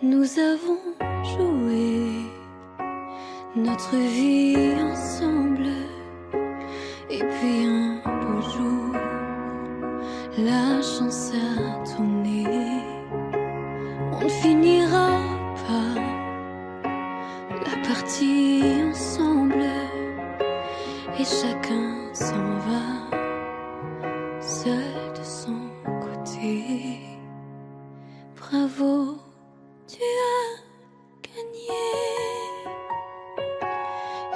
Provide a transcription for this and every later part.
Nous avons joué notre vie ensemble, et puis un beau jour, la chance a tourné. On ne finira pas la partie ensemble, et chacun s'en va seul de son côté. Bravo, tu as gagné.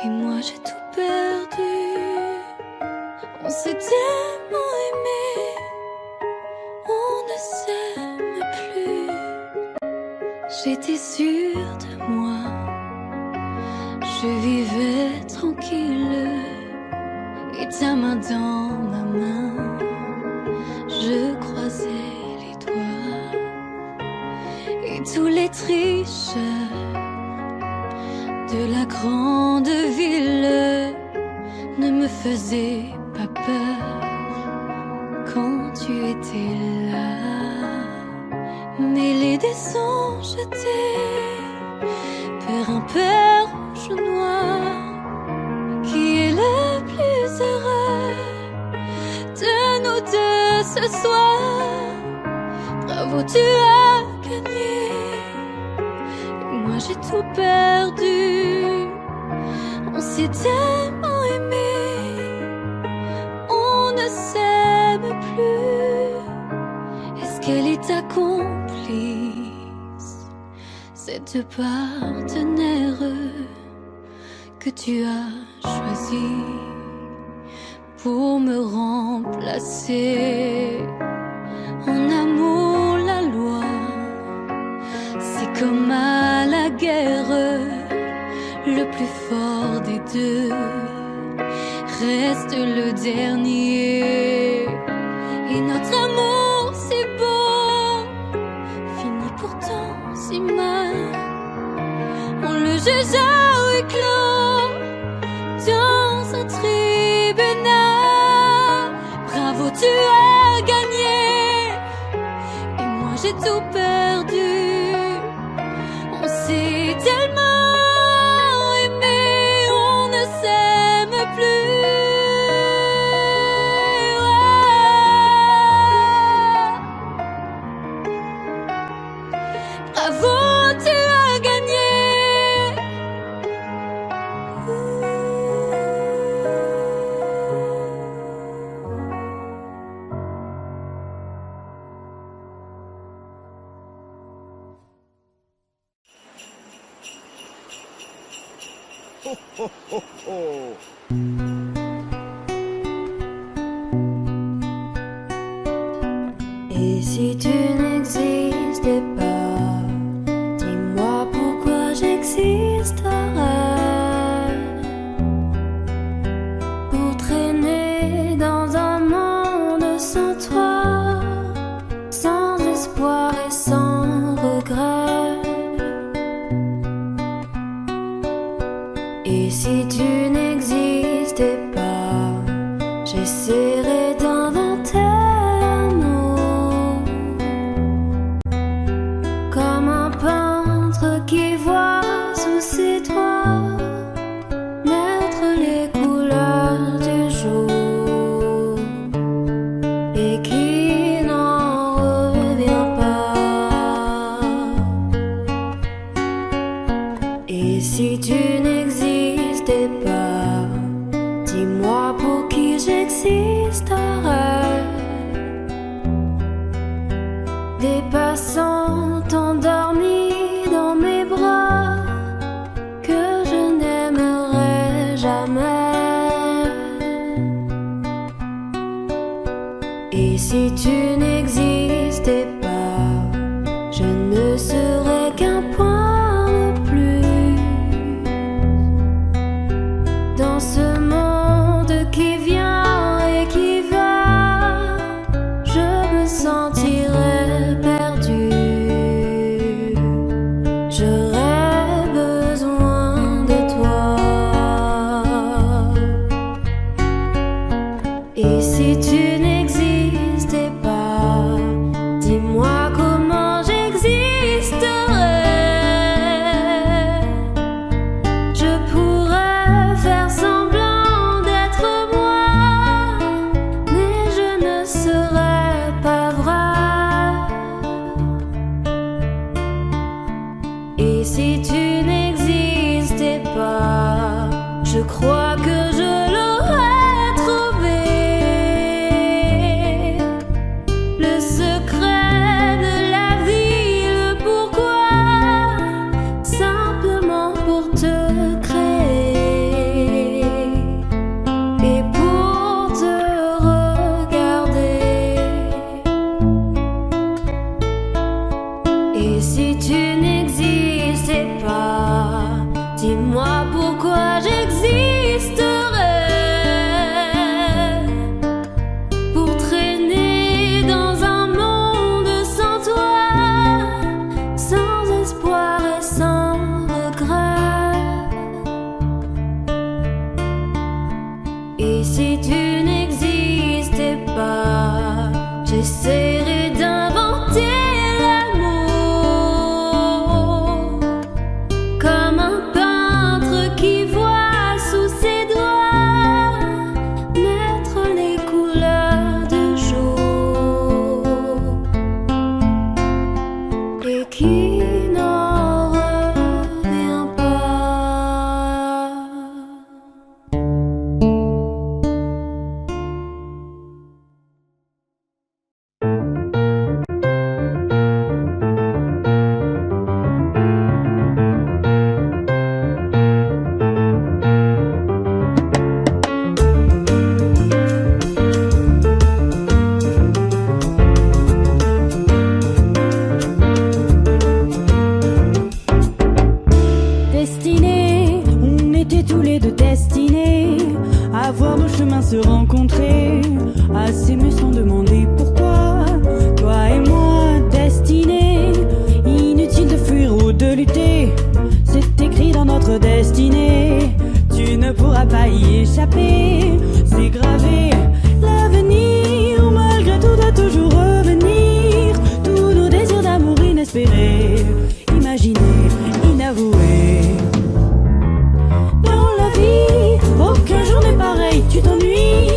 Et moi j'ai tout perdu. On s'est tellement aimé, on ne s'aime plus. J'étais sûre de moi, je vivais tranquille, et ta main dans ma main, je croisais les doigts. Et tous les tricheurs de la grande ville ne me faisaient pas peur quand tu étais là. Mêlés des sons jetés par un père rouge ou noir, qui est le plus heureux de nous deux ce soir. Bravo, tu as gagné, et moi j'ai tout perdu. On s'est tellement aimé, on ne s'aime plus. Est-ce qu'elle est ta complice, cette partenaire que tu as choisi pour me remplacer? En amour, la loi, c'est comme à la guerre, le plus fort des deux reste le dernier. Et notre amour si beau finit pourtant si mal. On le juge à huis clos dans un tribunal. Bravo, tu as gagné, et moi j'ai tout perdu. On s'est tellement aimé, on ne s'aime plus. Bravo, tu as gagné. Ho, ho, ho, ho. Et si tu n'existais pas, dis-moi pourquoi j'existerais. Pour traîner dans un monde sans toi, sans espoir et sans regret. Et si tu n'existais pas, j'essaierais d'inventer un mot, comme un peintre qui voit sous ses doigts naître les couleurs du jour et qui n'en revient pas. Et si tu n'existais pas, Et si tu n'existais pas, je crois que je l'aurais trouvé. Le secret de la vie, le pourquoi, simplement pour te créer et pour te regarder. Et si tu n'existais pas, dis-moi pourquoi j'existerais. Pour traîner dans un monde sans toi, sans espoir et sans regret. Et si tu n'existais pas, j'essaierais d'inventer l'amour comme un peintre qui voit sous ses doigts naître les couleurs du jour et qui n'en revient pas. Destinés, on était tous les deux destinés à voir nos chemins se rencontrer, à s'aimer sans demander pourquoi. Toi et moi, destinés, inutile de fuir ou de lutter, c'est écrit dans notre destinée. Tu ne pourras pas y échapper, c'est gravé. L'avenir, malgré tout, doit toujours revenir. Tous nos désirs d'amour inespérés, imaginés, inavoués. Dans la vie, aucun jour n'est pareil, tu t'ennuies.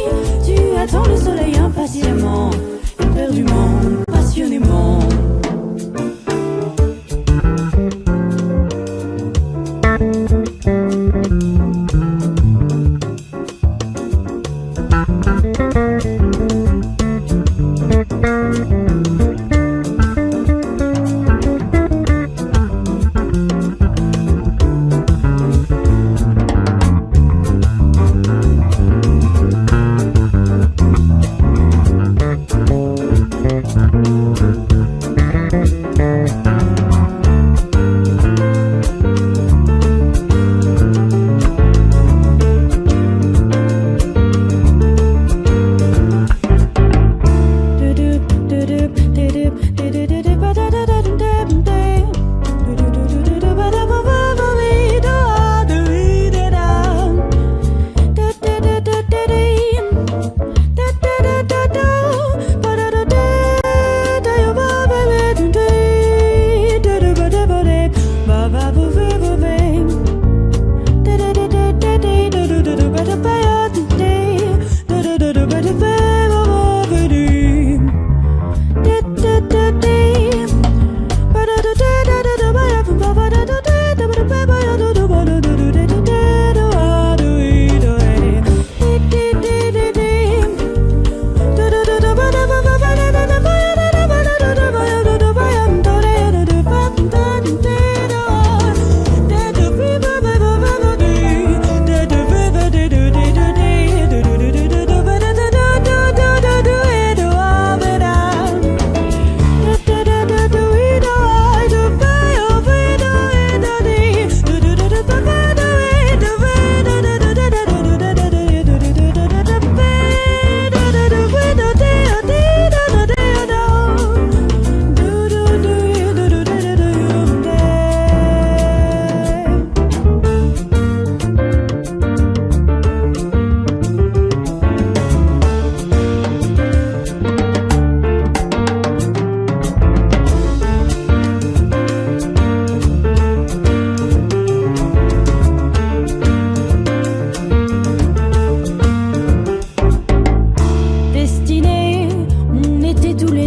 Tu attends le soleil impatiemment, éperdument, passionnément.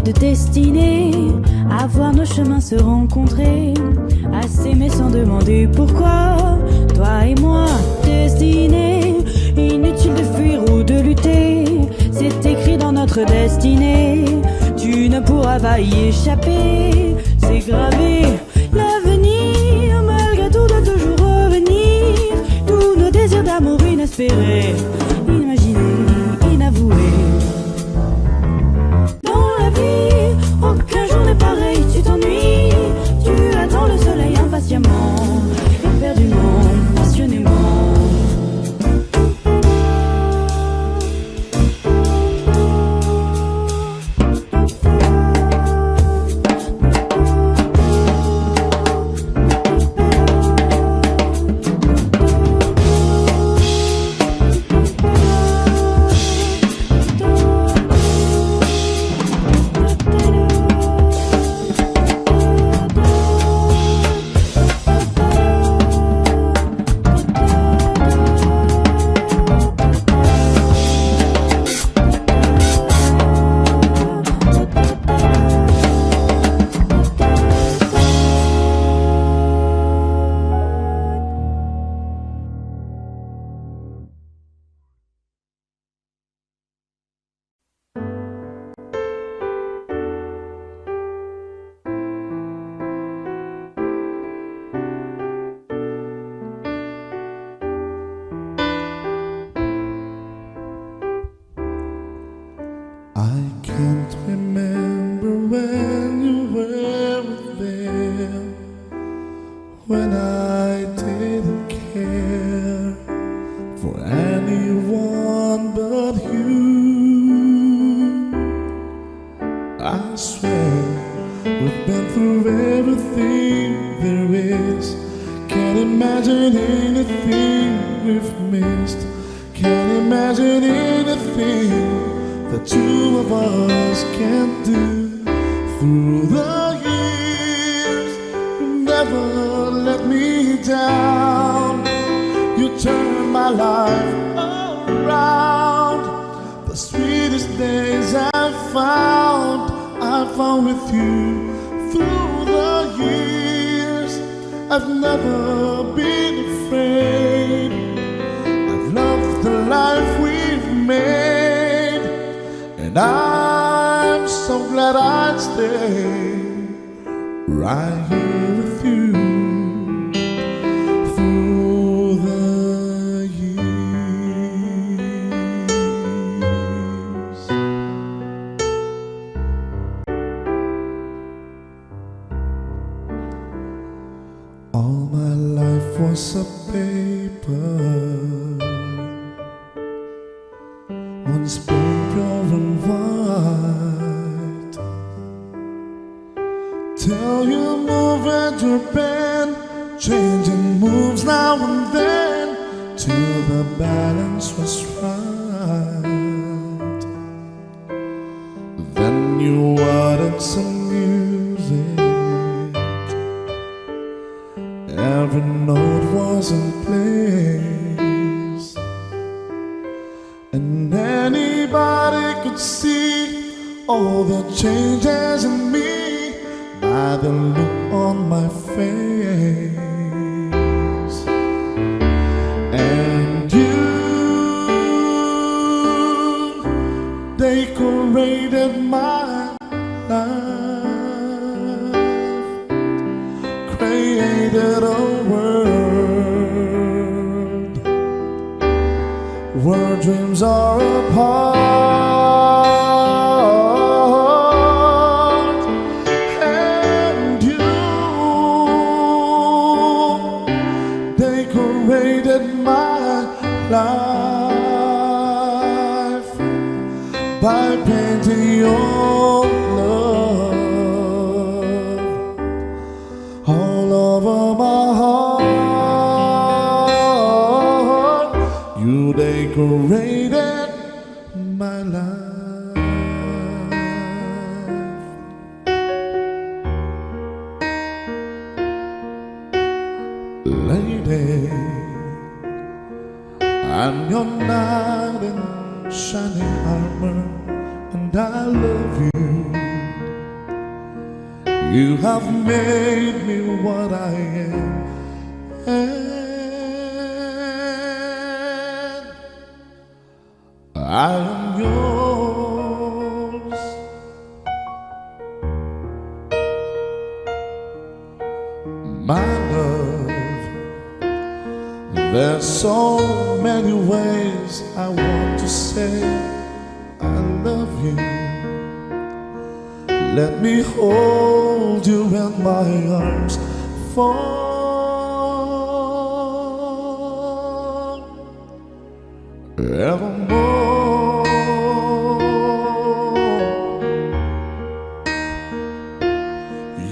de destinée à voir nos chemins se rencontrer, à à s'aimer sans demander pourquoi. Toi et moi, destinés, inutile de fuir ou de lutter. C'est écrit dans notre destinée, tu ne pourras pas y échapper. C'est gravé, l'avenir, malgré tout doit toujours revenir. Tous nos désirs d'amour inespérés, inimaginés, inavoués. Dans la vie, aucun jour n'est pareil, tu t'ennuies. Tu attends le soleil impatiemment, éperdument, passionnément. I can't remember when you were there, when I didn't care for anyone but you. I swear we've been through everything there is. Can't imagine anything we've missed. Can't imagine anything the two of us can do. Through the years, you never let me down. You turned my life around. The sweetest days I found with you. Through the years, I've never been afraid. I've loved the life we've made, and I'm so glad I'd stay right here with you through the years. All my life was a paper, once pure and white, till you move at your bend, changing moves now and then, till the balance was right. Then you added some music, every note was in place, and anybody could see all the changes in me by the look on my face. And you decorated my life, created a world where dreams are apart. And you decorated my life by painting your love all over my heart. You decorated my life. Lady, I'm your knight in shining armor, and I love you. You have made me what I am, and I am yours. My love, there's so many ways I want to say I love you. Let me hold you in my arms forevermore.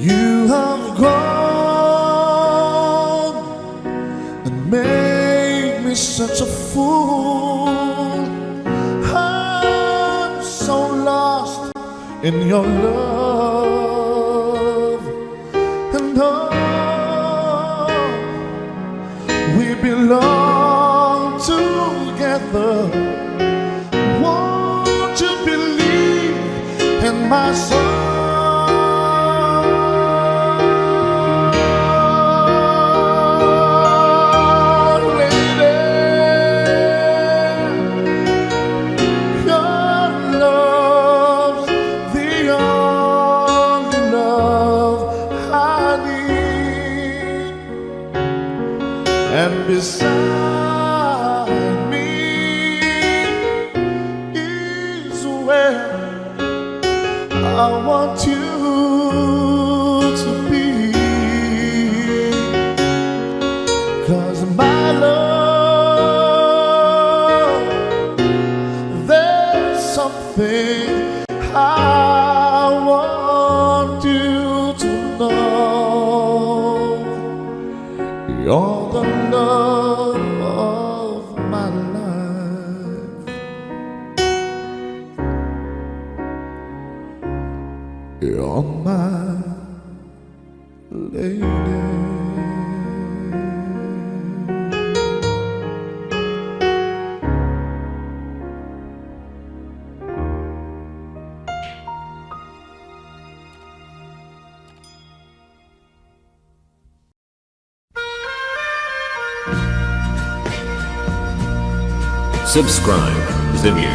You have gone and made me such a fool. I'm so lost in your love, and oh, we belong together. Won't you believe in my soul? And beside me is where I want you to be. 'Cause my love, there's something I want you to know. You're the love of my life. You're my lady. Subscribe Zimyu.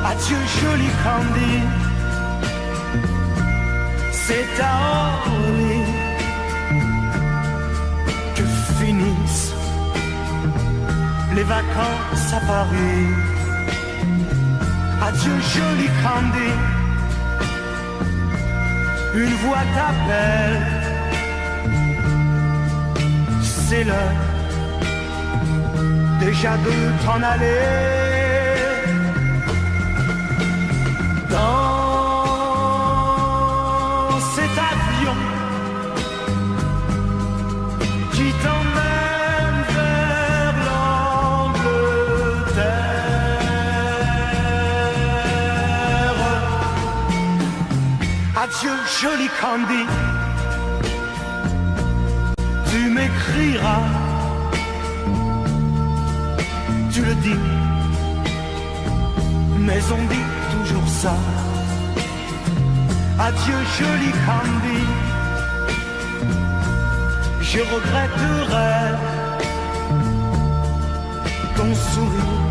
Adieu joli Candy, c'est à Orly que finissent les vacances à Paris. Adieu joli Candy, une voix t'appelle, c'est l'heure déjà de t'en aller. Dans cet avion qui t'emmène vers l'Angleterre. Adieu joli Candy, tu m'écriras, tu le dis, mais on dit toujours ça. Adieu joli Candy, je regretterai ton sourire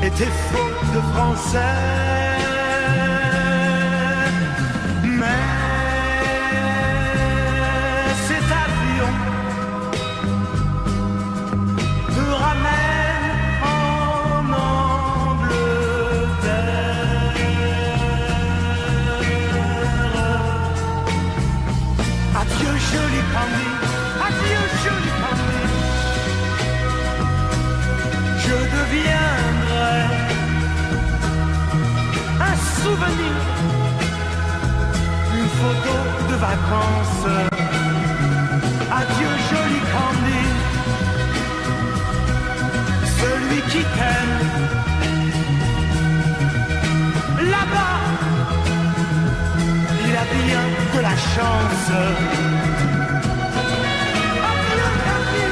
et tes fautes de français. Mais cet avion te ramène en Angleterre. Adieu joli Candy, adieu joli Candy, je deviendrai un souvenir, une photo de vacances. Adieu joli Candy, t'aime. Là-bas, il a bien de la chance. Adieu, adieu.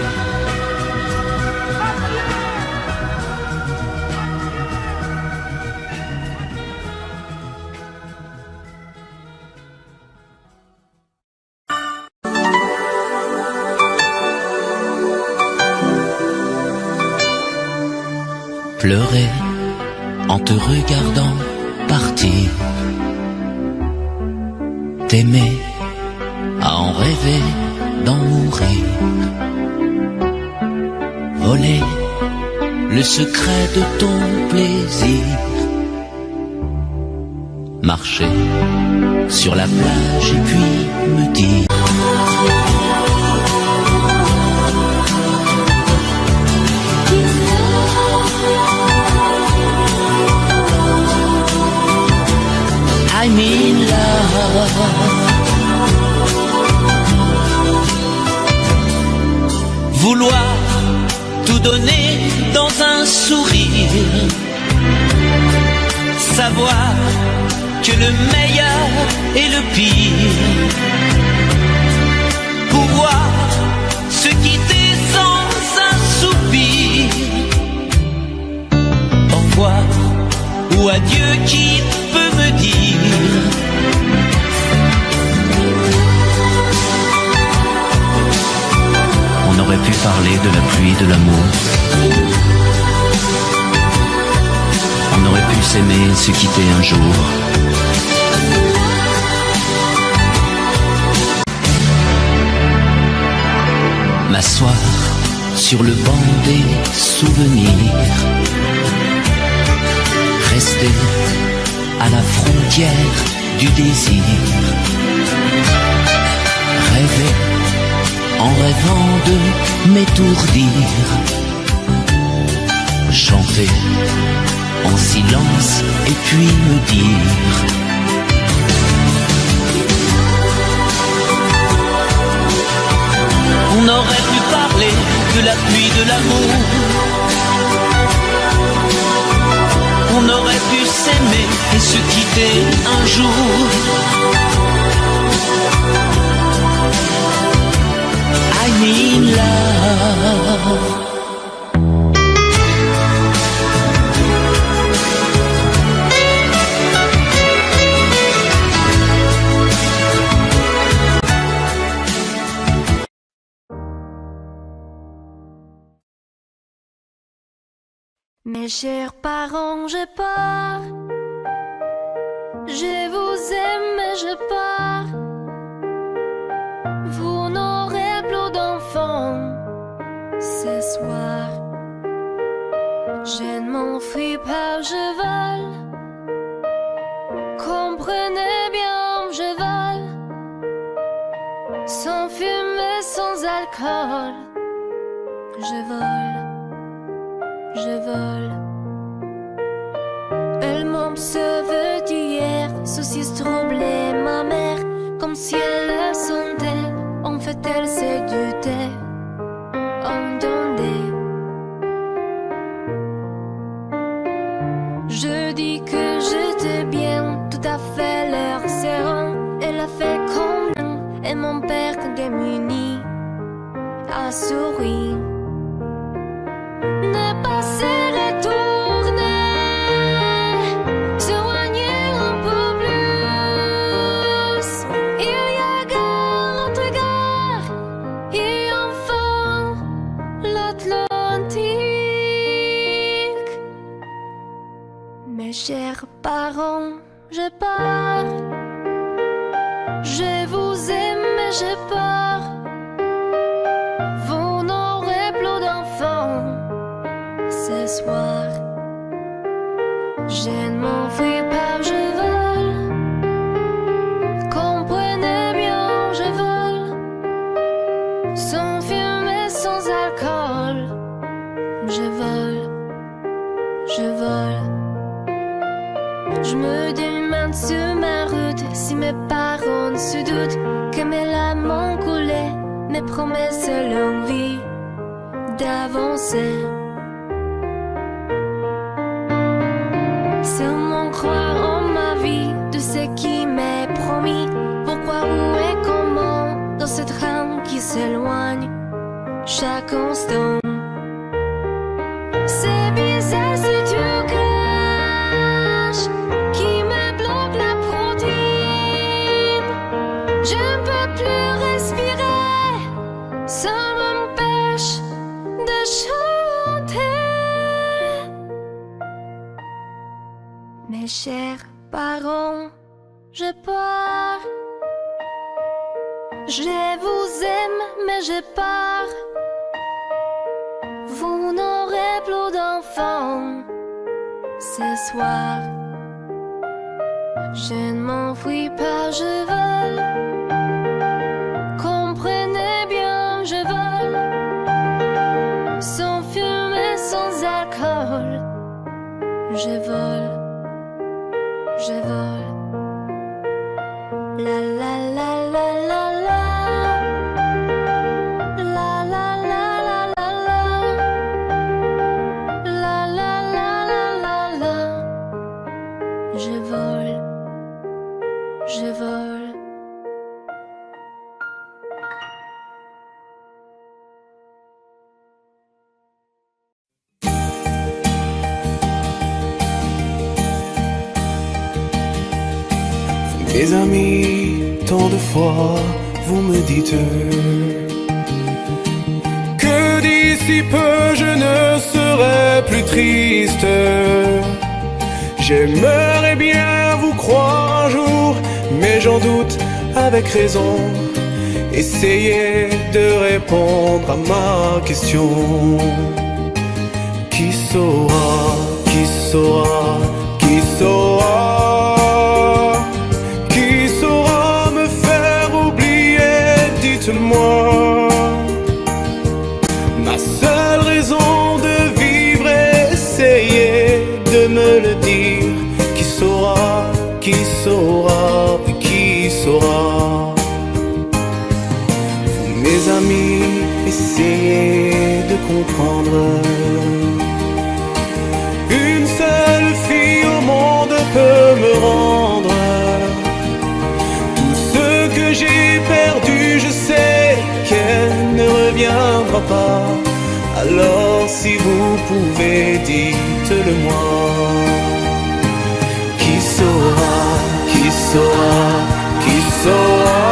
Pleurer en te regardant partir, t'aimer à en rêver d'en mourir, voler le secret de ton plaisir, marcher sur la plage et puis me dire I'm in love. Vouloir tout donner dans un sourire, savoir que le meilleur est le pire, pouvoir se quitter sans un soupir, au revoir ou adieu qui peut me dire on aurait pu parler de la pluie, de l'amour, on aurait pu s'aimer, se quitter un jour. M'asseoir sur le banc des souvenirs, rester à la frontière du désir, rêver en rêvant de m'étourdir, chanter en silence et puis me dire on aurait pu parler de la pluie, de l'amour, on aurait pu s'aimer et se quitter un jour. I'm in love. Mes chers parents, je pars. Je vous aime, mais je pars. Vous n'aurez plus d'enfants ce soir. Je ne m'enfuis pas, je vole. Comprenez bien, je vole. Sans fumée, sans alcool. Je vole. Je vole. Elle m'observe d'hier, saucisse troublée, ma mère, comme si elle le sentait. En fait, elle s'est dutée. Entendez. Je dis que j'étais bien, tout à fait l'air serrant. Elle a fait comme nous, et mon père, démuni, a souri. Ne pas se retourner, s'éloigner un peu plus. Il y a gare, l'autre gare, et enfin l'Atlantique. Mes chers parents, je pars. Je vous aime, mais je pars. Vous n'aurez plus d'enfants ce soir. Je ne m'enfuis pas, je vole. Comprenez bien, je vole. Sans fumée, sans alcool. Je vole, je vole. Je me demande sur ma route si mes parents se doutent que mes larmes ont coulé, mes promesses, l'envie d'avancer. seulement croire en ma vie, de ce qui m'est promis. Pourquoi, où et comment, dans ce train qui s'éloigne chaque instant. C'est bizarre ce tout crash qui me bloque la protéine. Je ne peux plus respirer, ça m'empêche de chanter. Mes chers parents, je pars. Je vous aime, mais je pars. Vous n'aurez plus d'enfants ce soir. Je ne m'enfuis pas, je vole. Comprenez bien, je vole. Sans fumée, sans alcool. Je vole. Je vole. La la la la la la. La la la la la la. La la la la la la. Je vole. Je vole. Mes amis, tant de fois, vous me dites que d'ici peu je ne serai plus triste. J'aimerais bien vous croire un jour, mais j'en doute avec raison. Essayez de répondre à ma question. Qui saura, qui saura, qui saura? Moi, ma seule raison de vivre, essayez de me le dire. Qui saura, qui saura, qui saura? Vous, mes amis, essayez de comprendre. Une seule fille au monde peut me rendre tout ce que j'ai perdu. Je sais qu'elle ne reviendra pas. Alors si vous pouvez, dites-le moi. Qui saura, qui saura, qui saura?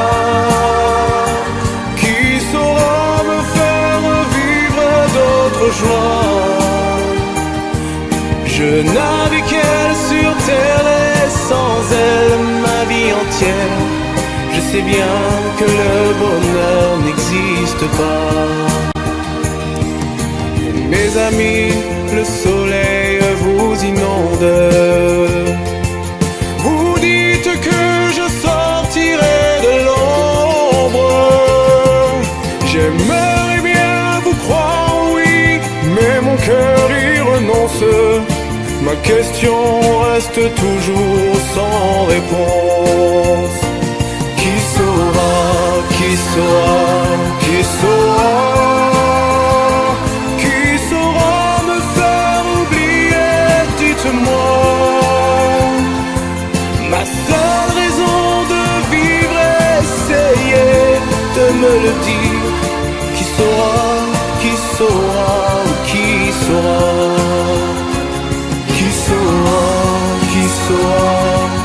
Qui saura me faire vivre d'autres joies? Je n'avais qu'elle sur terre et sans elle ma vie entière. Je sais bien que le bonheur n'existe pas. Mes amis, le soleil vous inonde. Vous dites que je sortirai de l'ombre. J'aimerais bien vous croire, oui, mais mon cœur y renonce. Ma question reste toujours sans réponse. Qui saura, qui saura, qui saura? Qui saura me faire oublier? Dites-moi. Ma seule raison de vivre, essayez de me le dire. Qui saura, qui saura, qui saura? Qui saura, qui saura,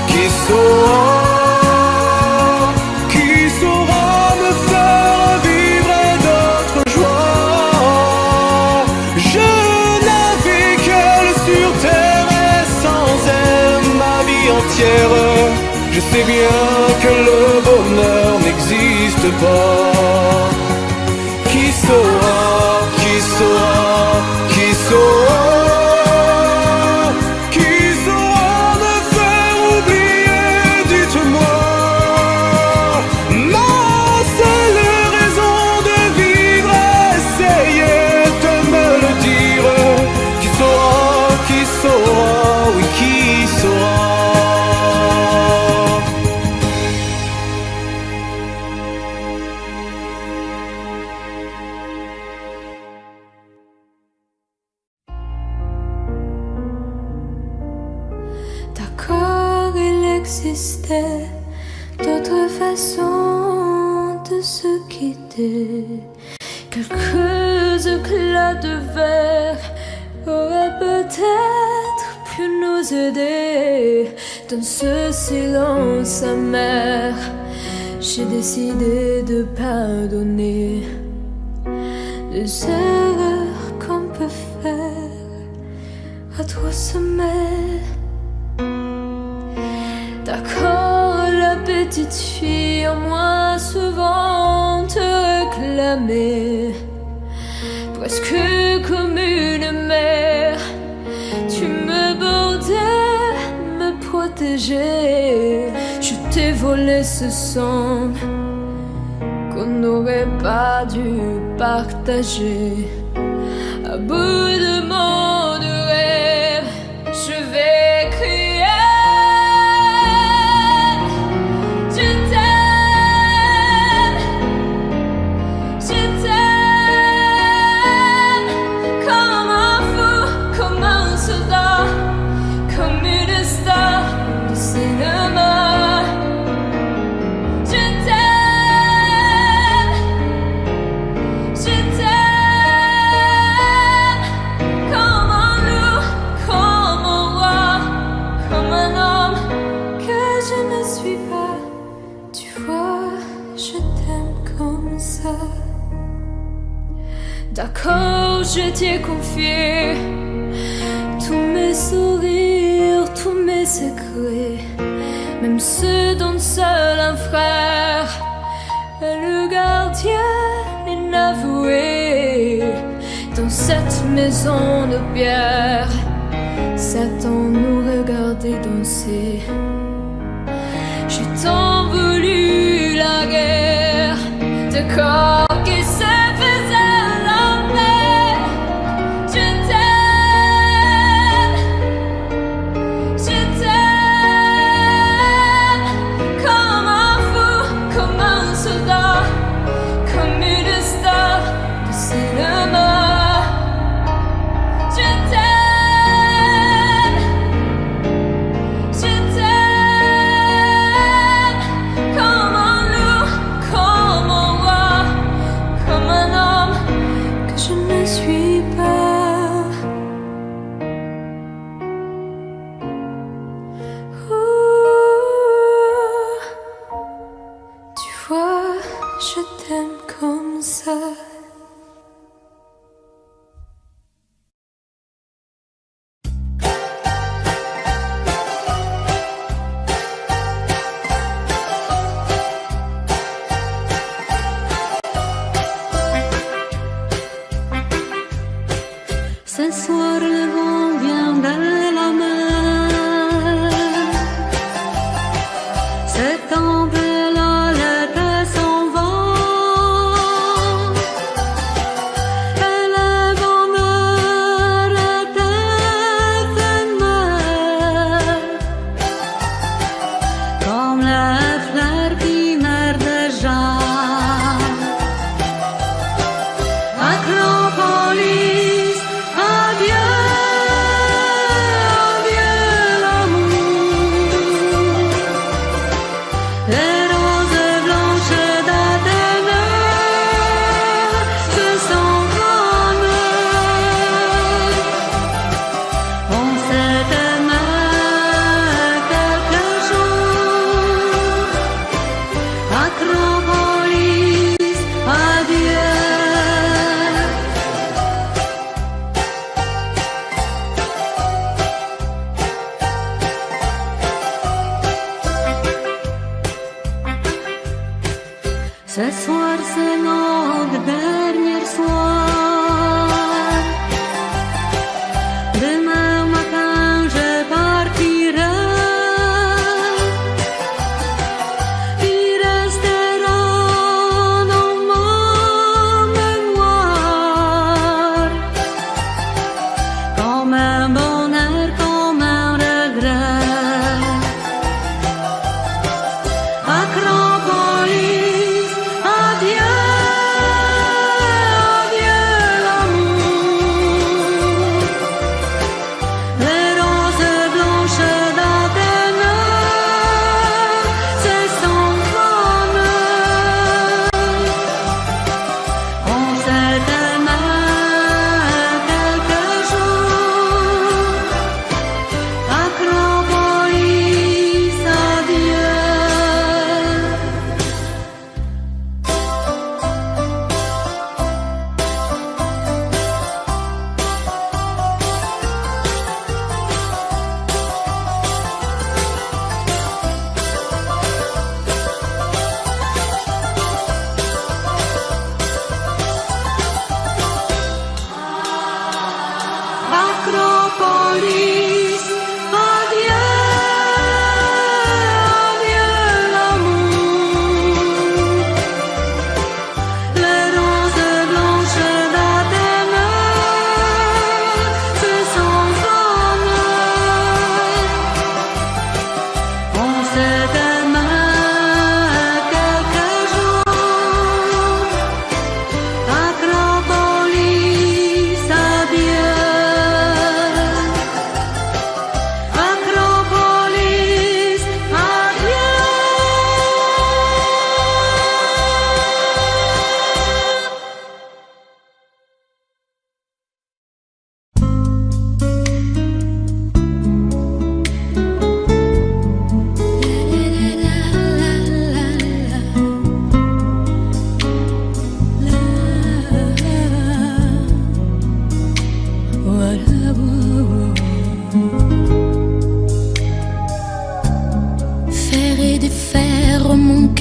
qui saura? Je sais bien que le bonheur n'existe pas. Qui saura, qui saura, qui saura? Qui saura me faire oublier? Dites-moi. Ma seule raison de vivre, essayez de me le dire. Qui saura, oui, qui saura? existait d'autres façons de se quitter. Quelques éclats de verre auraient peut-être pu nous aider dans ce silence amer. J'ai décidé de pardonner les erreurs qu'on peut faire à 3 semaines. D'accord, la petite fille en moi souvent te réclamait, presque comme une mère. Tu me bordais, me protégeais. Je t'ai volé ce sang qu'on n'aurait pas dû partager. À bout de mots de rêve, je vais crier. D'accord, je t'ai confié tous mes sourires, tous mes secrets, même ceux dont seul un frère est le gardien inavoué. Dans cette maison de pierre, Satan nous regardait danser. J'ai tant voulu la guerre de corps qui se faisait. Ce soir le vent vient de la mer. Cet tempête-là, l'été s'en va. Et le bonheur est éphémère, comme les fleurs qui meurent déjà. Acropolis, adieu, adieu l'amour. Les roses blanches d'Athènes se sont calmées. On s'est aimé quelques jours. Acropolis, adieu. Ce soir c'est notre dernier soir. Demain matin je partirai. Il restera dans ma mémoire comme un bonheur, comme un regret. Acropolis, adieu.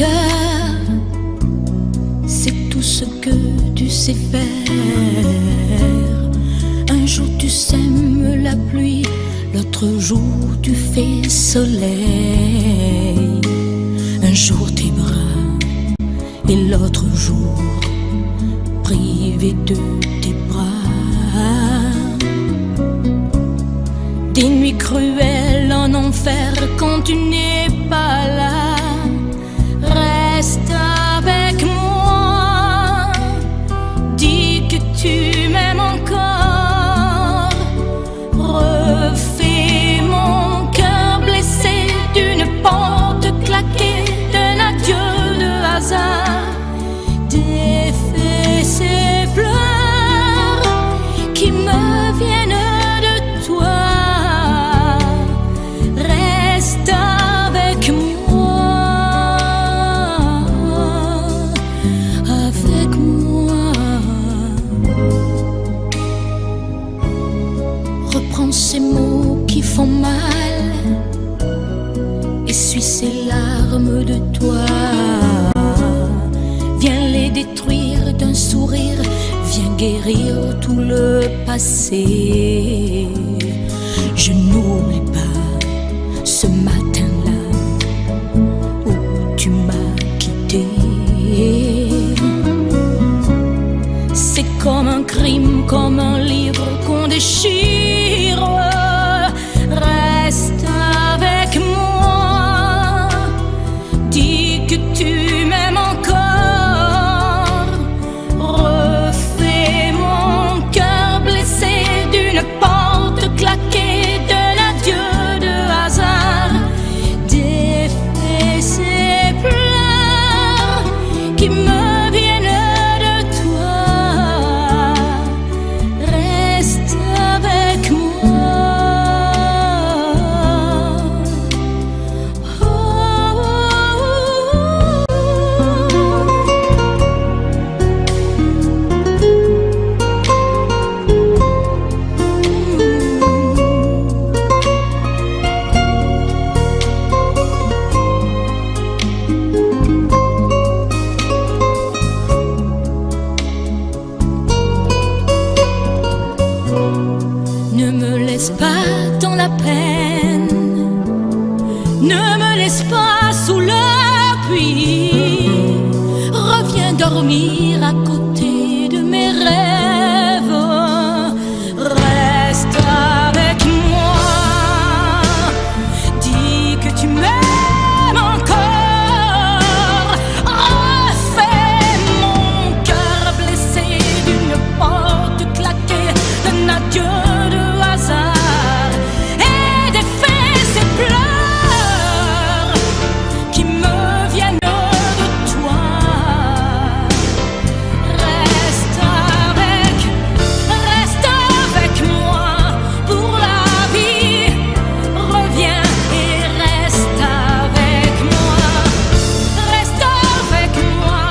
cœur, c'est tout ce que tu sais faire. Un jour tu sèmes la pluie, l'autre jour tu fais soleil. Un jour tes bras et l'autre jour privé de tes bras. Des nuits cruelles en enfer quand tu n'es pas là. Reste avec moi, dis que tu m'aimes encore. Refais mon cœur blessé d'une porte claquée, d'un adieu de hasard. Défais ces pleurs qui me viennent de toi. Reste avec moi, avec moi. Reprends ces mots qui font mal, essuie ces larmes de toi. Viens les détruire d'un sourire, viens guérir tout le passé. Je n'oublie pas ce matin-là où tu m'as quitté. C'est comme un crime, comme un livre qu'on déchire. Reste avec moi, dis que tu m'aimes encore. Refais mon cœur blessé d'une porte claquée, d'un adieu de hasard. Défais ces pleurs qui me viennent de toi. Reste avec moi. Oh, oh, oh. Ne me laisse pas dans la peine, ne me laisse pas sous la pluie. Reviens dormir à côté de mes rêves. Reste avec moi, dis que tu m'aimes encore. Refais mon cœur blessé d'une porte claquée, d'un adieu de hasard. Et défais ces pleurs qui me viennent de toi. Reste avec moi pour la vie. Reviens et reste avec moi. Reste avec moi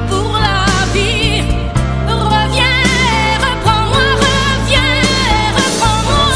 pour la vie. Reviens et reprends-moi, reviens et reprends-moi.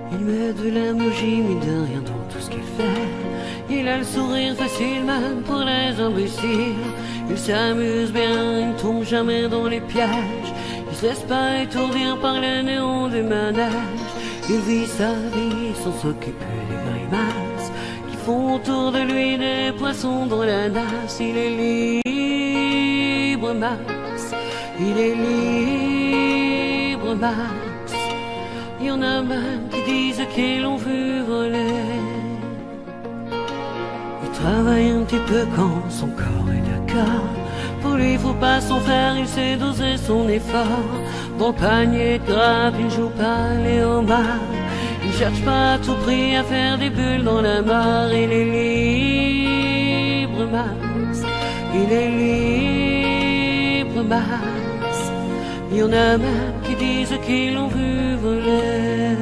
Il met de l'énergie, mais de rien dans tout ce qu'il fait. Il a le sourire facile même pour les imbéciles. Il s'amuse bien, il ne tombe jamais dans les pièges. Il se laisse pas étourdir par les néons du manège. Il vit sa vie sans s'occuper des grimaces qui font autour de lui des poissons dans la nasse. Il est libre, Max. Il est libre, Max. Il y en a même qui disent qu'ils l'ont vu voler. Il travaille un petit peu quand son corps est d'accord. Pour lui, faut pas s'en faire, il sait doser son effort. Dans le panier de grappe, il joue pas les homards. Il cherche pas à tout prix à faire des bulles dans la mare. Il est libre, Max. Il est libre, Max. Il y en a même qui disent qu'ils l'ont vu voler.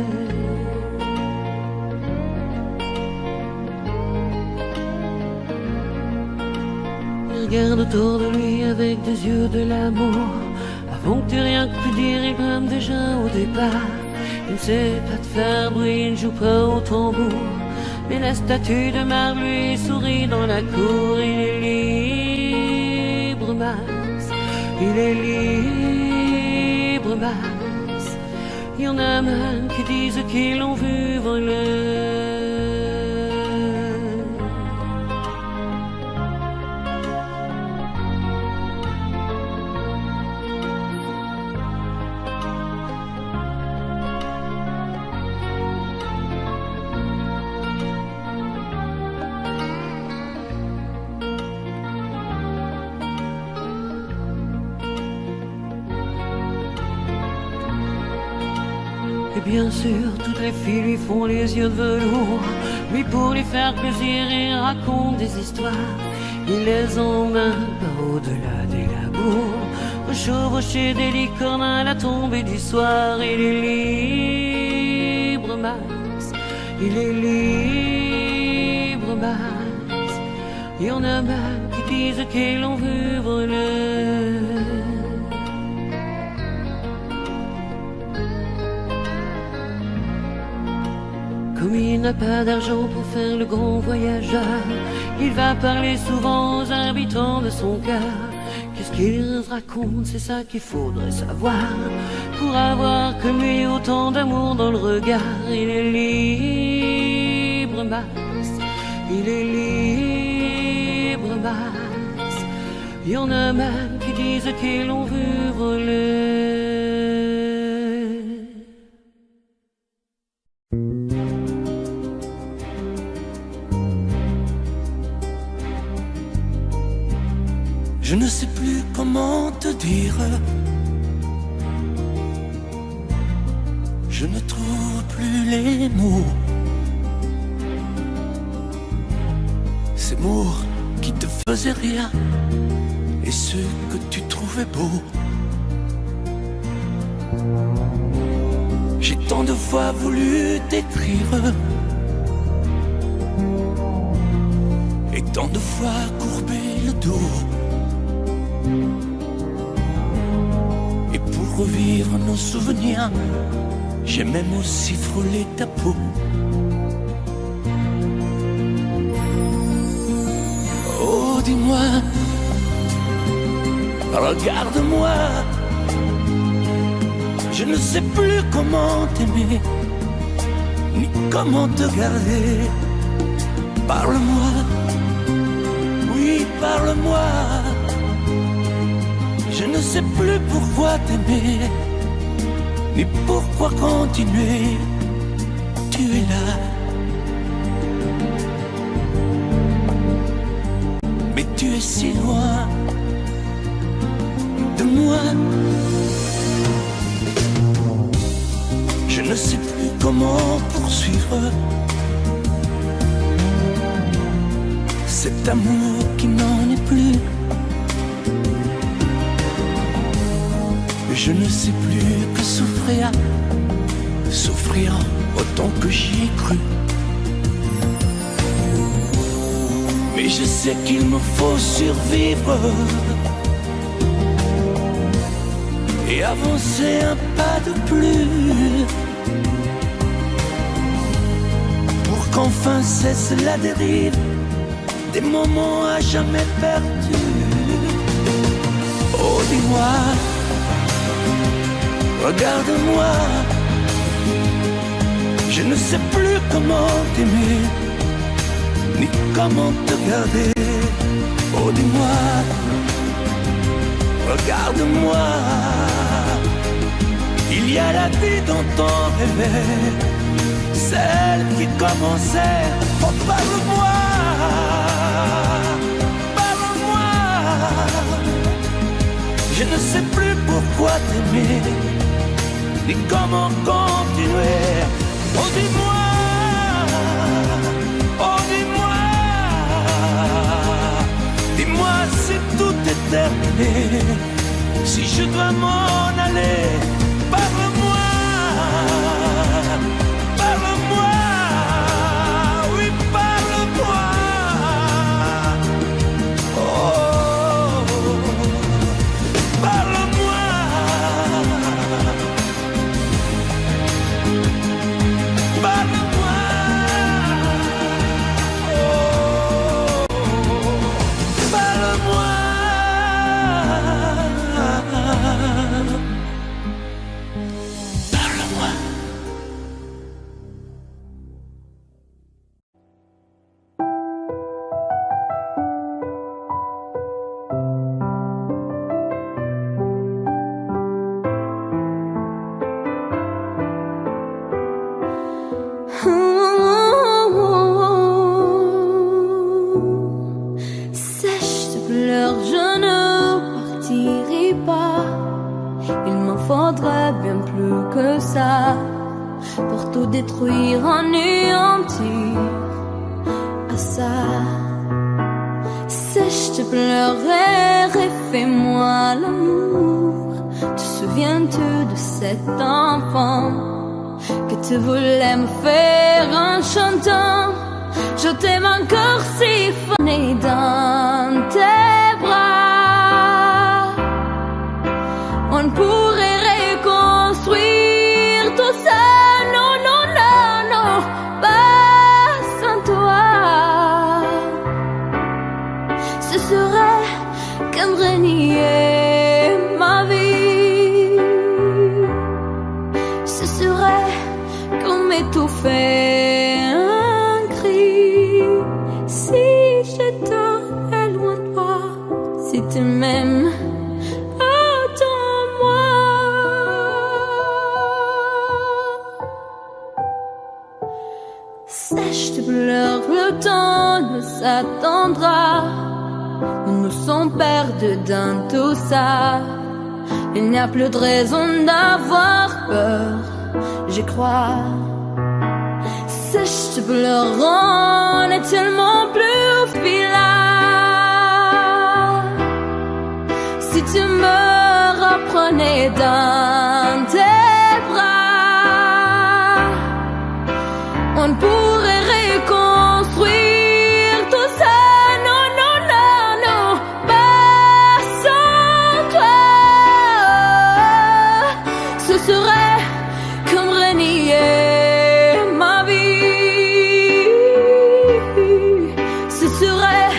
Regarde autour de lui avec des yeux de l'amour. Avant que tu rien que pu dire, il brame déjà au départ. Il ne sait pas te faire bruit, il ne joue pas au tambour. Mais la statue de marbre lui sourit dans la cour. Il est libre, Max. Il est libre, Max. Il y en a même qui disent qu'ils l'ont vu voler. Et bien sûr, toutes les filles lui font les yeux de velours. Lui, pour lui faire plaisir, il raconte des histoires. Il les emmène par au-delà des labours, chevaucher des licornes à la tombée du soir. Il est libre, Max. Il est libre, Max. Il y en a même qui disent qu'ils l'ont vu voler. Comme il n'a pas d'argent pour faire le grand voyageur, il va parler souvent aux habitants de son cœur. Qu'est-ce qu'il raconte, c'est ça qu'il faudrait savoir, pour avoir comme lui autant d'amour dans le regard. Il est libre, Max. Il est libre, Max. Il y en a même qui disent qu'ils l'ont vu voler. Je ne sais plus comment te dire. Je ne trouve plus les mots. Ces mots qui te faisaient rien et ceux que tu trouvais beaux. J'ai tant de fois voulu t'écrire et tant de fois courbé le dos. Et pour revivre nos souvenirs, j'ai même aussi frôlé ta peau. Oh, dis-moi, regarde-moi. Je ne sais plus comment t'aimer, ni comment te garder. Parle-moi, oui, parle-moi. Je ne sais plus pourquoi t'aimer, ni pourquoi continuer. Tu es là, mais tu es si loin de moi. Je ne sais plus comment poursuivre cet amour qui n'en est plus. Je ne sais plus que souffrir, souffrir autant que j'y ai cru. Mais je sais qu'il me faut survivre et avancer un pas de plus, pour qu'enfin cesse la dérive des moments à jamais perdus. Oh, dis-moi, regarde-moi, je ne sais plus comment t'aimer, ni comment te garder. Oh, dis-moi, regarde-moi, il y a la vie dont on rêvait, celle qui commençait. Oh, parle-moi, parle-moi, je ne sais plus pourquoi t'aimer, ni comment continuer. Oh, dis-moi, oh, dis-moi, dis-moi si tout est terminé, si je dois m'en aller. Parle-moi, parle-moi, oui, parle-moi. Oh, parle-moi. Parle-moi. Oh, parle-moi. Sèche tes pleurs, je ne partirai pas. Il m'en faudrait bien plus que ça pour tout détruire, anéantir à ça. Sèche tes pleurs et refais-moi l'amour. Te souviens-tu de cet enfant que tu voulais me faire en chantant? Je t'aime encore siphonné dans tes bras. On pourrait reconstruire tout ça. Non, non, non, non, pas sans toi. Ce serait comme renier ma vie. Ce serait comme étouffer un cri. Si j'étais loin de toi, si tu m'aimes, attends-moi. Sèche tes pleurs, le temps ne s'attendra. Nous nous sommes perdus dans tout ça. Il n'y a plus de raison d'avoir peur, j'y crois. Sèche tes pleurs, on est tellement plus filaire. Si tu me reprenais dans tes bras, on pourrait reconstruire tout ça. Non, non, non, non, pas sans toi. Ce serait comme renier ma vie. Ce serait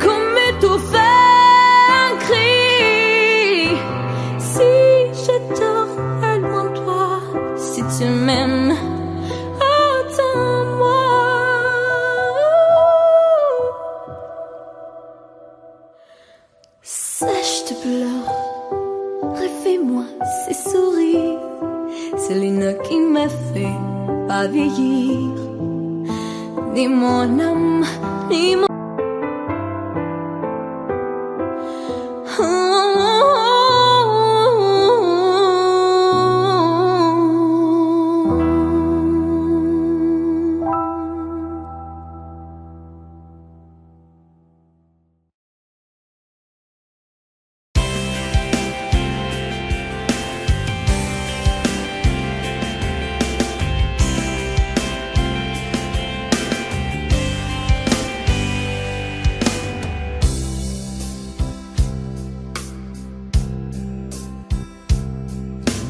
comme étouffer un cri. Si j'étais loin de toi, si tu m'aimes, attends-moi. Sèche tes pleurs, refais-moi ces sourires. C'est l'une qui me fait pas vieillir. Ni mon âme, ni mon...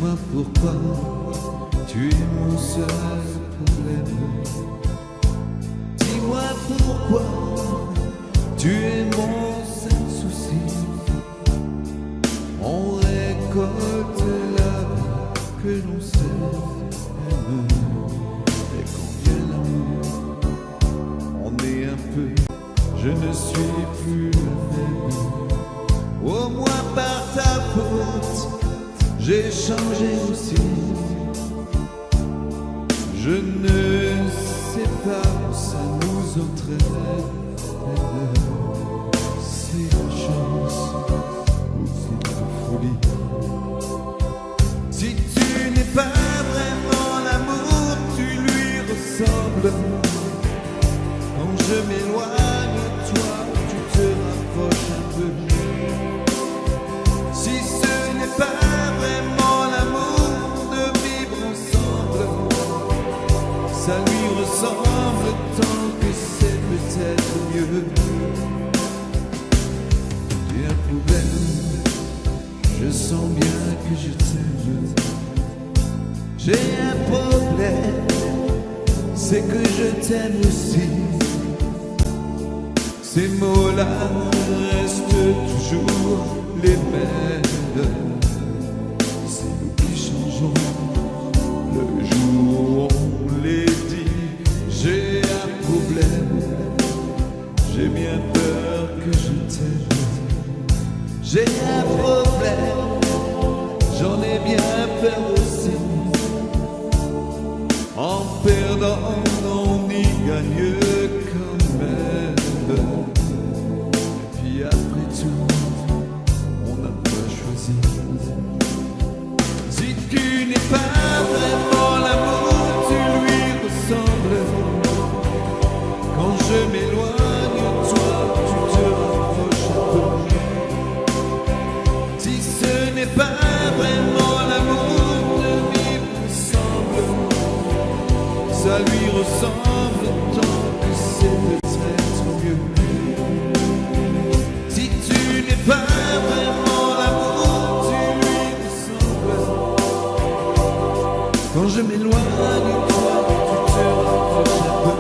Dis-moi pourquoi tu es mon seul problème. Dis-moi pourquoi Tu es mon seul souci. On récolte la vie que l'on sème. Et quand vient l'amour, on est un peu. Je ne suis plus le même. Au moins par ta faute, j'ai changé aussi. Je ne sais pas où ça nous entraîne. C'est la chance ou c'est la folie. Si tu n'es pas vraiment l'amour, tu lui ressembles. Quand je m'éloigne de toi, tu te rapproches un peu. Si ce n'est pas vraiment l'amour de vivre ensemble, ça lui ressemble tant que c'est peut-être mieux. J'ai un problème, je sens bien que je t'aime. J'ai un problème, c'est que je t'aime aussi. Ces mots-là restent toujours les mêmes. C'est nous qui changeons le jour où on les dit. J'ai un problème, j'ai bien peur que je t'aime. J'ai un problème, j'en ai bien peur aussi. En perdant, on y gagne quand même. Et puis après tout, on n'a pas choisi. Si tu n'es pas vraiment l'amour, tu lui ressembles. Quand je m'éloigne de toi, tu te rapproches un peu. Si ce n'est pas vraiment l'amour de vivre ensemble, ça lui ressemble tant que c'est peut-être mieux. Si tu n'es pas vraiment l'amour, tu lui ressembles. Quand je m'éloigne de toi, tu te rapproches un peu.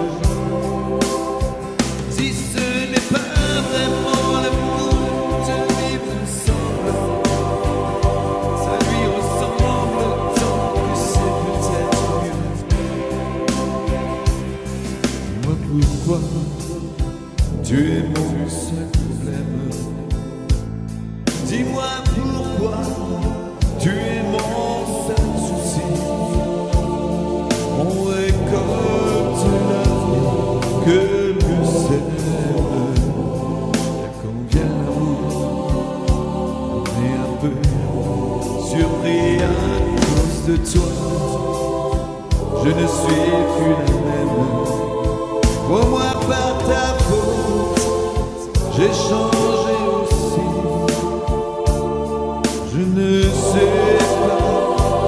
Si ce n'est pas vraiment l'amour de vivre ensemble, ça lui ressemble tant que c'est peut-être mieux. Moi pourquoi tu es mon seul problème? Dis-moi pourquoi tu es mon seul souci. On récolte la vie que l'on sème. Et quand vient l'amour, on est un peu surpris à cause de toi. Je ne suis plus la même. Au moins par ta faute, j'ai changé aussi. Je ne sais pas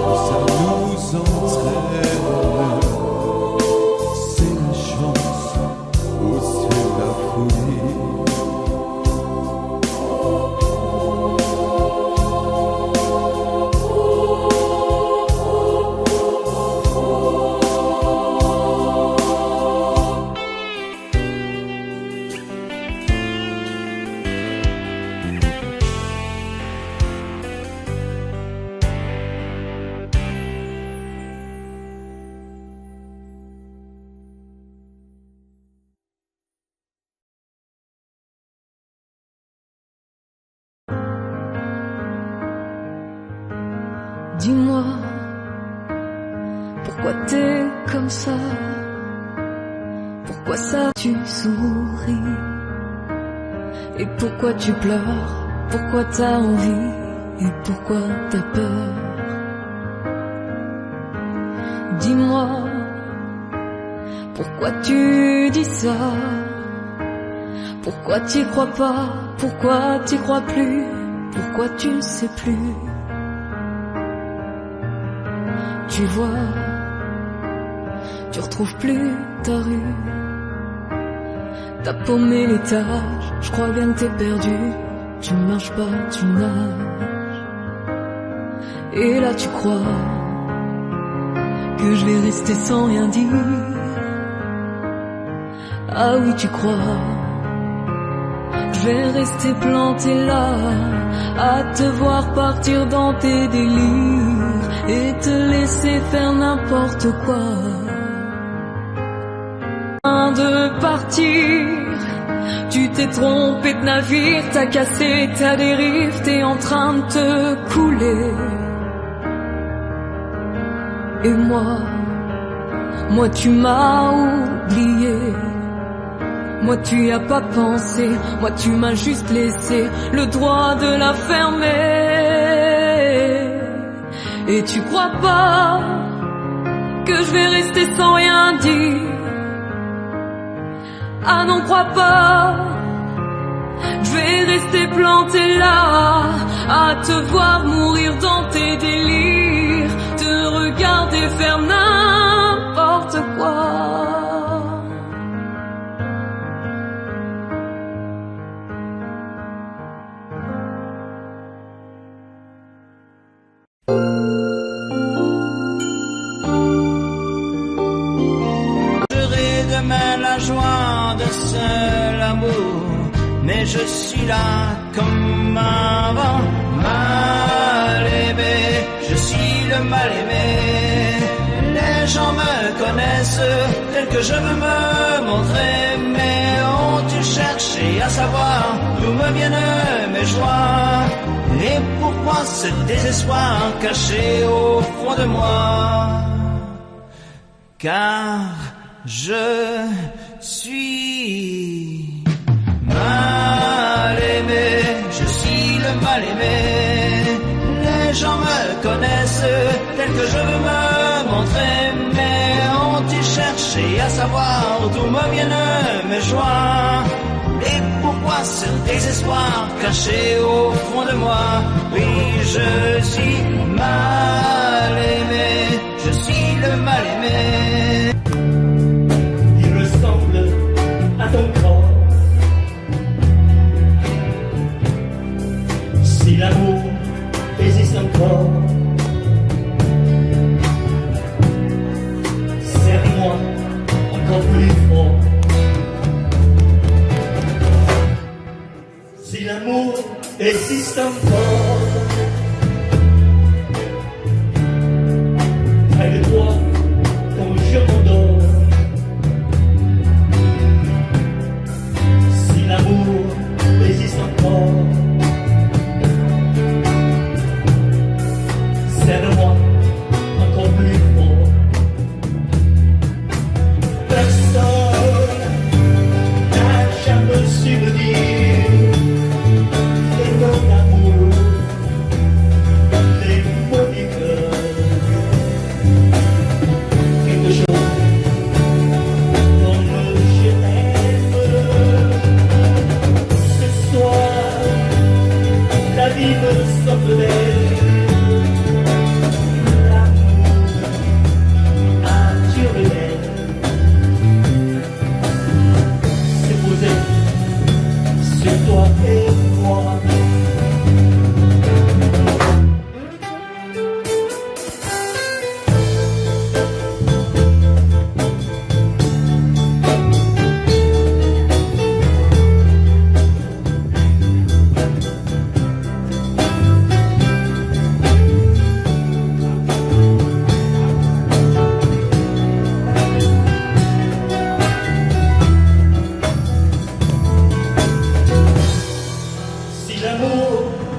où ça nous entraîne. C'est la chance ou c'est la folie. Dis-moi, pourquoi t'es comme ça? Pourquoi ça tu souris? Et pourquoi tu pleures? Pourquoi t'as envie? Et pourquoi t'as peur? Dis-moi, pourquoi tu dis ça? Pourquoi t'y crois pas? Pourquoi t'y crois plus? Pourquoi tu ne sais plus? Tu vois, tu retrouves plus ta rue. T'as paumé l'étage, je crois bien que t'es perdu. Tu marches pas, tu nages. Et là tu crois que je vais rester sans rien dire. Ah oui tu crois, Je vais rester planté là, à te voir partir dans tes délires et te laisser faire n'importe quoi. De partir, tu t'es trompé de navire, t'as cassé ta dérive, t'es en train de te couler. Et moi tu m'as oublié. Moi tu y as pas pensé, moi tu m'as juste laissé le droit de la fermer. Et tu crois pas que je vais rester sans rien dire? Ah non, crois pas, je vais rester planté là, à te voir mourir dans tes délires, te regarder faire n'importe quoi. Demain la joie de seul amour, mais je suis là comme avant, mal aimé, je suis le mal aimé. Les gens me connaissent tel que je veux me montrer, mais ont-tu cherché à savoir d'où me viennent mes joies? Et pourquoi ce désespoir caché au fond de moi? Car je suis mal aimé, je suis le mal aimé. Les gens me connaissent tel que je veux me montrer, mais ont-ils cherché à savoir d'où me viennent mes joies? Et pourquoi ce désespoir caché au fond de moi? Oui, je suis mal aimé, je suis le mal aimé. À ton corps, si l'amour existe encore, serre-moi encore plus fort. Si l'amour existe encore, près de toi, quand je m'endors. L'amour existe encore. Serre-moi encore plus fort. Personne n'a jamais su me dire que ton amour, les mots du cœur, quelque chose comme je t'aime. La vie me semble belle, l'amour naturel s'est posé sur toi et moi.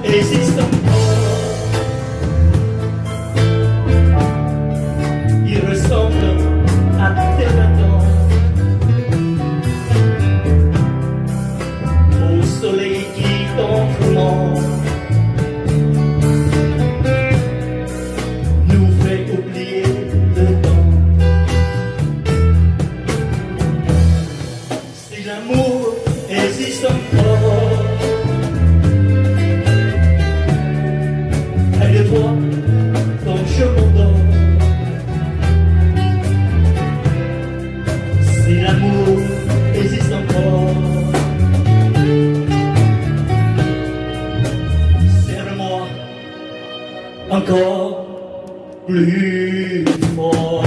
Existe encore, il ressemble à tes maintenant, au soleil qui t'entoure, nous fait oublier le temps. Si l'amour existe encore, de toi, quand je m'endors. Si l'amour existe encore, serre-moi encore plus fort.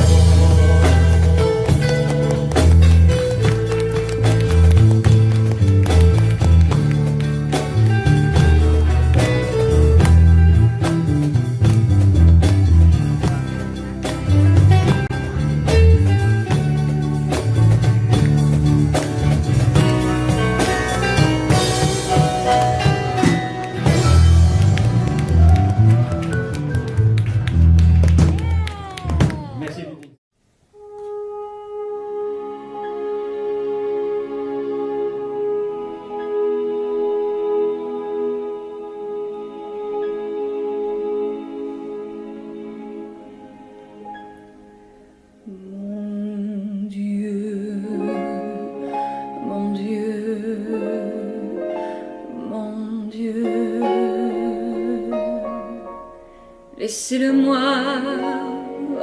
Laissez-le-moi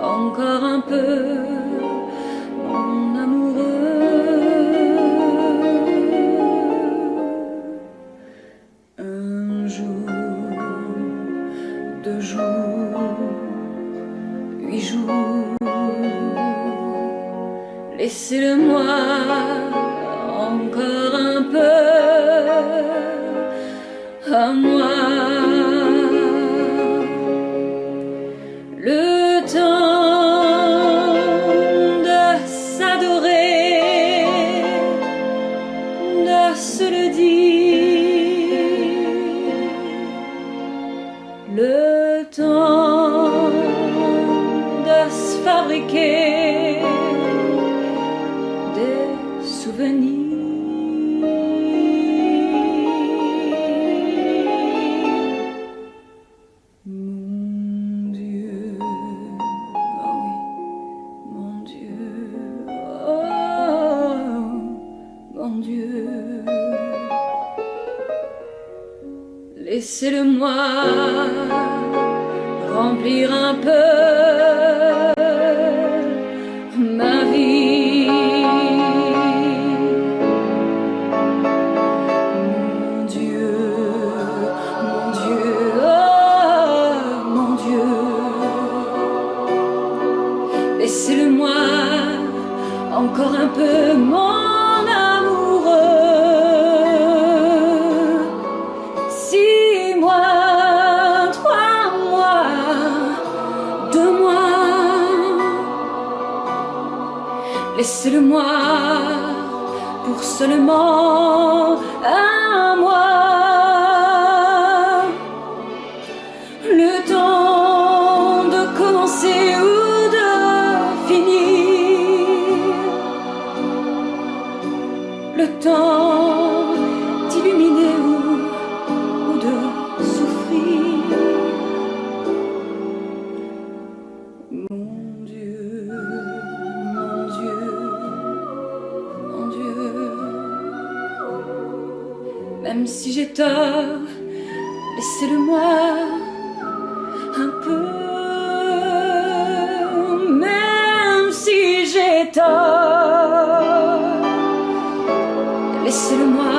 encore un peu, mon amoureux. Un jour, 2 jours, 8 jours. Laissez-le-moi encore un peu à moi. Le temps de s'adorer, de se le dire, le temps de se fabriquer des souvenirs. Laissez-le-moi remplir un peu ma vie. Mon Dieu, mon Dieu, oh mon Dieu. Laissez-le-moi encore un peu, mon amoureux. Laissez-le-moi pour seulement un mois, le temps de commencer ou de finir, le temps d'illuminer ou de souffrir. Mon Dieu, mon Dieu, mon Dieu. Même si j'ai tort, laissez-le-moi un peu. Même si j'ai tort, laissez-le-moi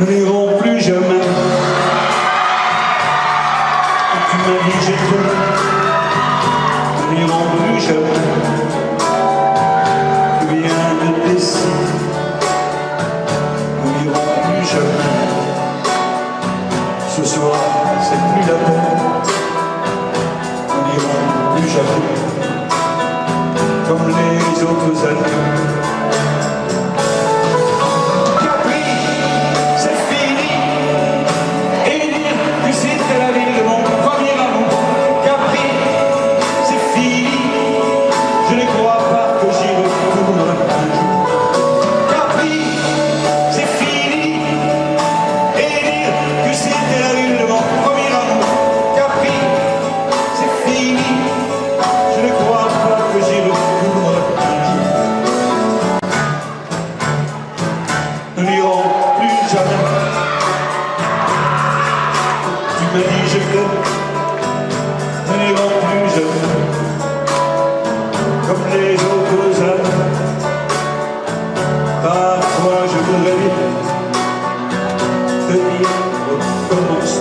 Nous n'irons plus jamais. Tu m'as dit je t'aime. Nous n'irons plus jamais. Tu viens de décider. Nous n'irons plus jamais. Ce soir, c'est plus la peine. Nous n'irons plus jamais. Comme les autres années. Nous n'irons plus jamais. Tu me dis je t'aime. Nous n'irons plus jamais. Comme les autres années. Parfois je voudrais te dire recommence.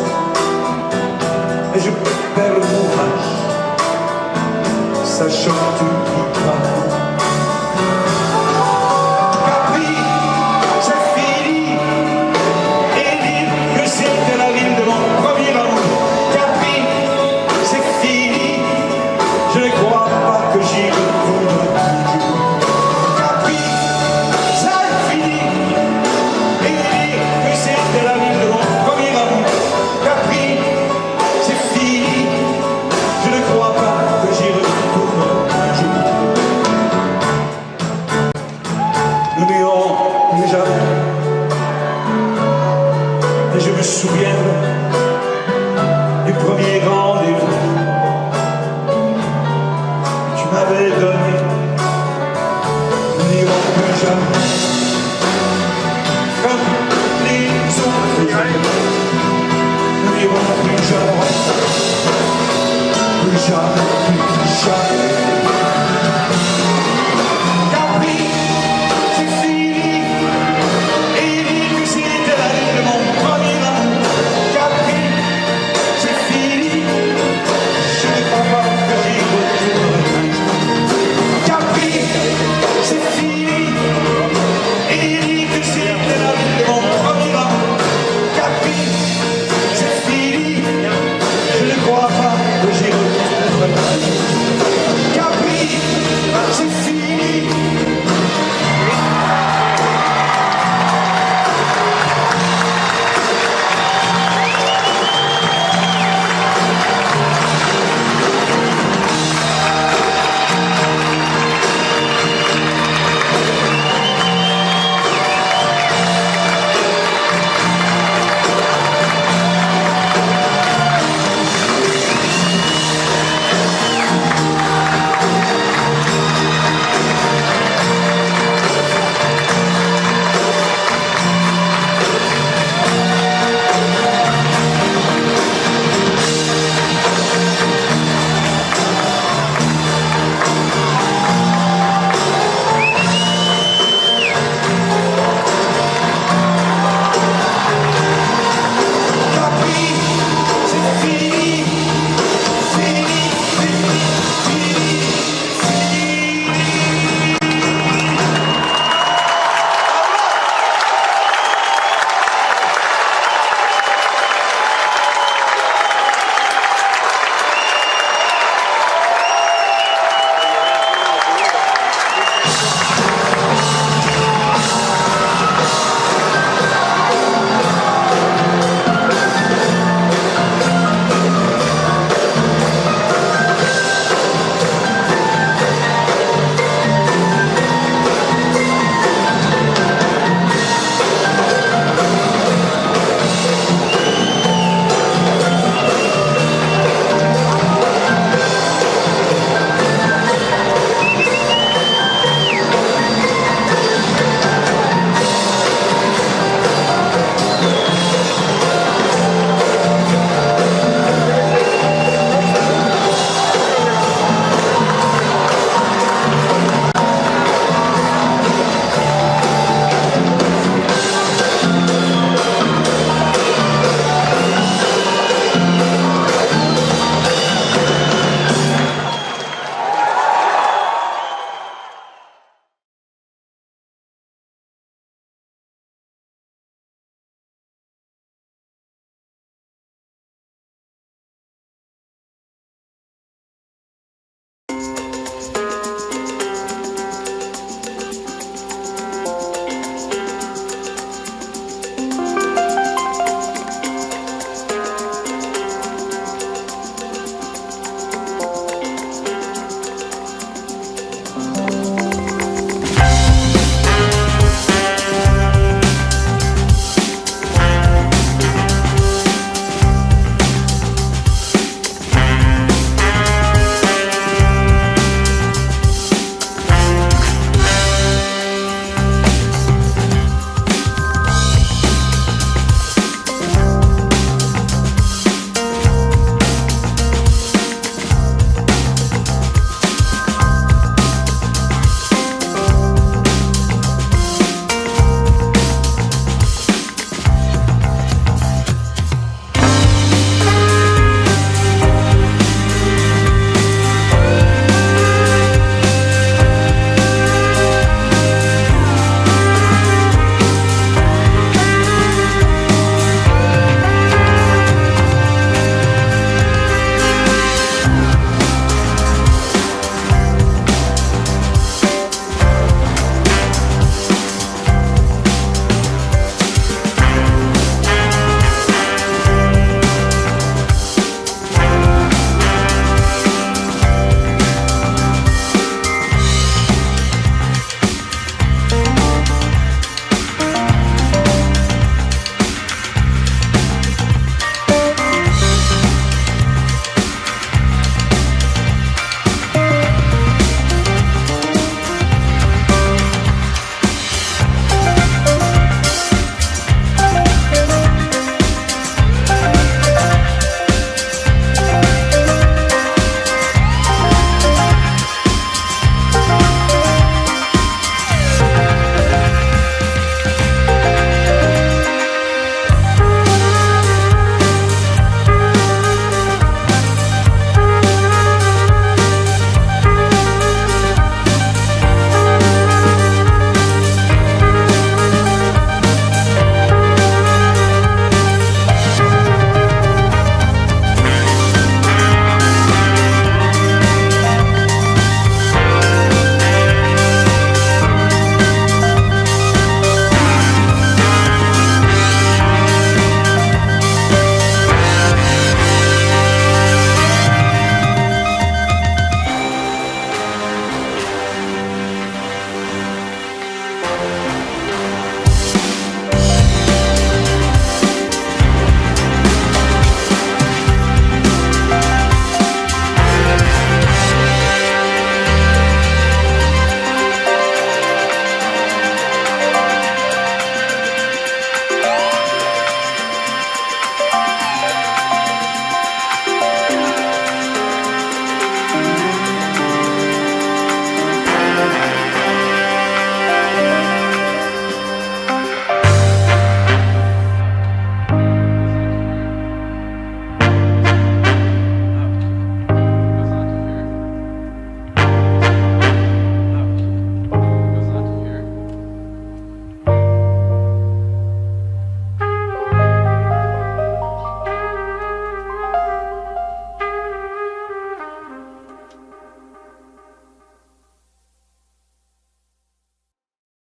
Et je perds le courage, sachant que tu n'y crois pas. Je ne crois pas que j'y retourne toujours. m'avait donné n'iront plus jamais comme les autres n'iront plus jamais, plus jamais, plus jamais. Capri, c'est fini, et dit que c'était la vie de mon premier amour. Capri, c'est fini, je ne crois pas que j'y retournerai. Capri, c'est fini, et dit que c'était la vie de mon premier amour. Capri, c'est fini, je ne crois pas que j'y retournerai.